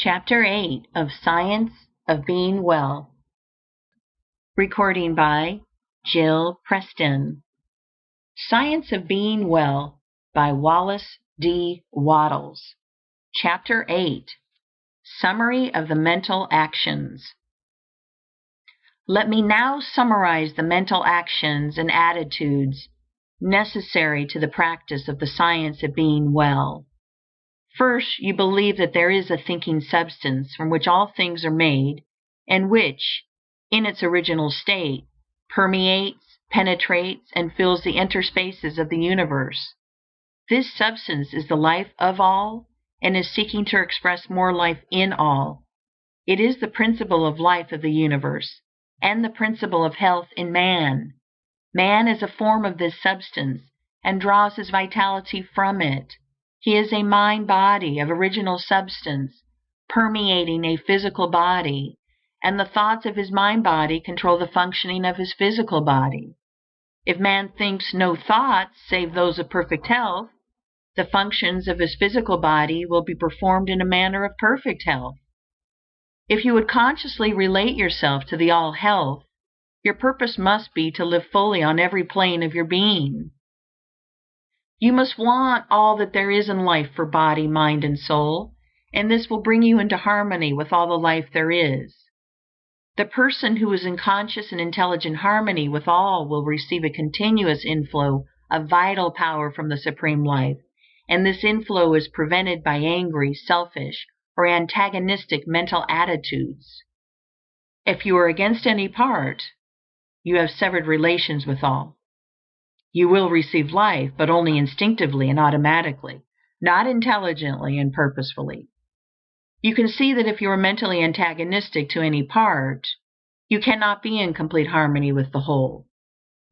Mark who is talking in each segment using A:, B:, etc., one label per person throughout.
A: Chapter 8 of Science of Being Well. Recording by Jill Preston. Science of Being Well by Wallace D. Wattles. Chapter 8 Summary of the Mental Actions. Let me now summarize the mental actions and attitudes necessary to the practice of the science of being well. First, you believe that there is a thinking substance from which all things are made, and which, in its original state, permeates, penetrates, and fills the interspaces of the universe. This substance is the life of all, and is seeking to express more life in all. It is the principle of life of the universe, and the principle of health in man. Man is a form of this substance, and draws his vitality from it. He is a mind-body of original substance, permeating a physical body, and the thoughts of his mind-body control the functioning of his physical body. If man thinks no thoughts save those of perfect health, the functions of his physical body will be performed in a manner of perfect health. If you would consciously relate yourself to the All-Health, your purpose must be to live fully on every plane of your being. You must want all that there is in life for body, mind, and soul, and this will bring you into harmony with all the life there is. The person who is in conscious and intelligent harmony with all will receive a continuous inflow of vital power from the Supreme Life, and this inflow is prevented by angry, selfish, or antagonistic mental attitudes. If you are against any part, you have severed relations with all. You will receive life, but only instinctively and automatically, not intelligently and purposefully. You can see that if you are mentally antagonistic to any part, you cannot be in complete harmony with the whole.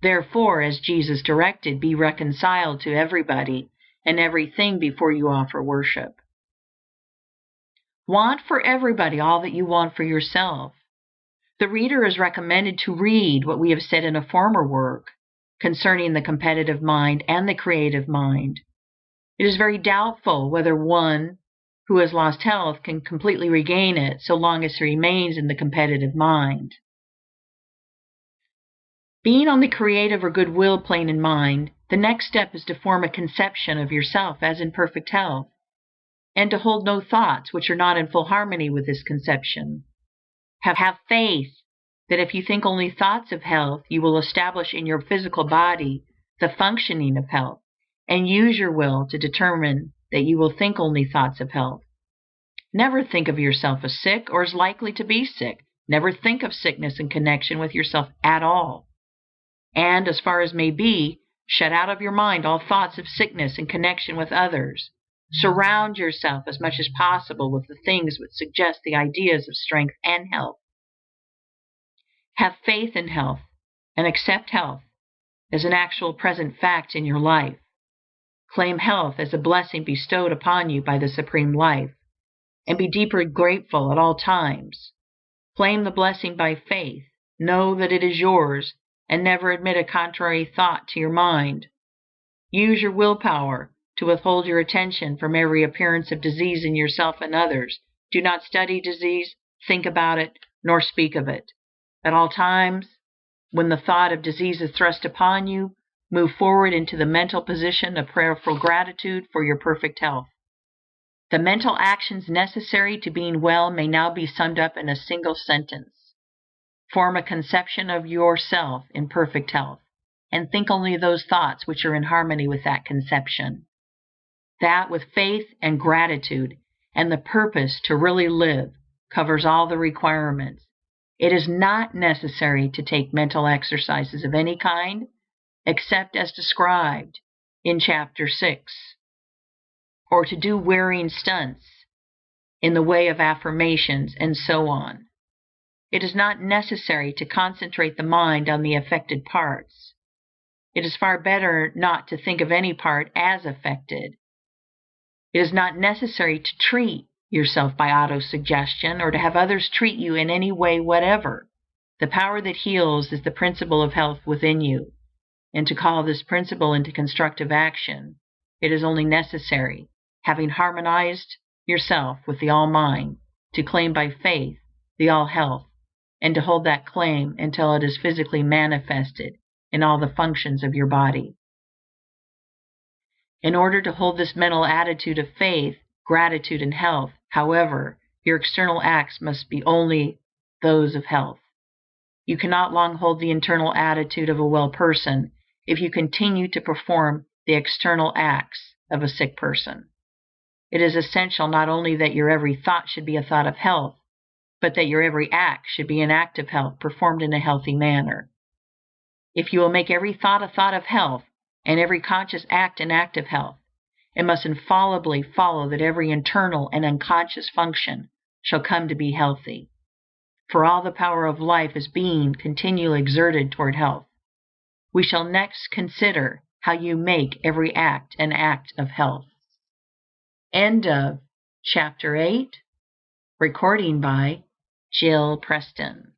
A: Therefore, as Jesus directed, be reconciled to everybody and everything before you offer worship. Want for everybody all that you want for yourself. The reader is recommended to read what we have said in a former work concerning the competitive mind and the creative mind. It is very doubtful whether one who has lost health can completely regain it so long as he remains in the competitive mind. Being on the creative or goodwill plane in mind, the next step is to form a conception of yourself as in perfect health, and to hold no thoughts which are not in full harmony with this conception. Have faith that if you think only thoughts of health, you will establish in your physical body the functioning of health, and use your will to determine that you will think only thoughts of health. Never think of yourself as sick or as likely to be sick. Never think of sickness in connection with yourself at all. And, as far as may be, shut out of your mind all thoughts of sickness in connection with others. Surround yourself as much as possible with the things which suggest the ideas of strength and health. Have faith in health, and accept health as an actual present fact in your life. Claim health as a blessing bestowed upon you by the Supreme Life, and be deeply grateful at all times. Claim the blessing by faith, know that it is yours, and never admit a contrary thought to your mind. Use your willpower to withhold your attention from every appearance of disease in yourself and others. Do not study disease, think about it, nor speak of it. At all times, when the thought of disease is thrust upon you, move forward into the mental position of prayerful gratitude for your perfect health. The mental actions necessary to being well may now be summed up in a single sentence. Form a conception of yourself in perfect health, and think only those thoughts which are in harmony with that conception. That, with faith and gratitude and the purpose to really live, covers all the requirements. It is not necessary to take mental exercises of any kind, except as described in Chapter 6, or to do wearying stunts in the way of affirmations, and so on. It is not necessary to concentrate the mind on the affected parts. It is far better not to think of any part as affected. It is not necessary to treat yourself by autosuggestion, or to have others treat you in any way whatever. The power that heals is the principle of health within you, and to call this principle into constructive action, it is only necessary, having harmonized yourself with the All-Mind, to claim by faith the all health, and to hold that claim until it is physically manifested in all the functions of your body. In order to hold this mental attitude of faith, gratitude, and health, however, your external acts must be only those of health. You cannot long hold the internal attitude of a well person if you continue to perform the external acts of a sick person. It is essential not only that your every thought should be a thought of health, but that your every act should be an act of health performed in a healthy manner. If you will make every thought a thought of health, and every conscious act an act of health, it must infallibly follow that every internal and unconscious function shall come to be healthy. For all the power of life is being continually exerted toward health. We shall next consider how you make every act an act of health. End of Chapter 8. Recording by Jill Preston.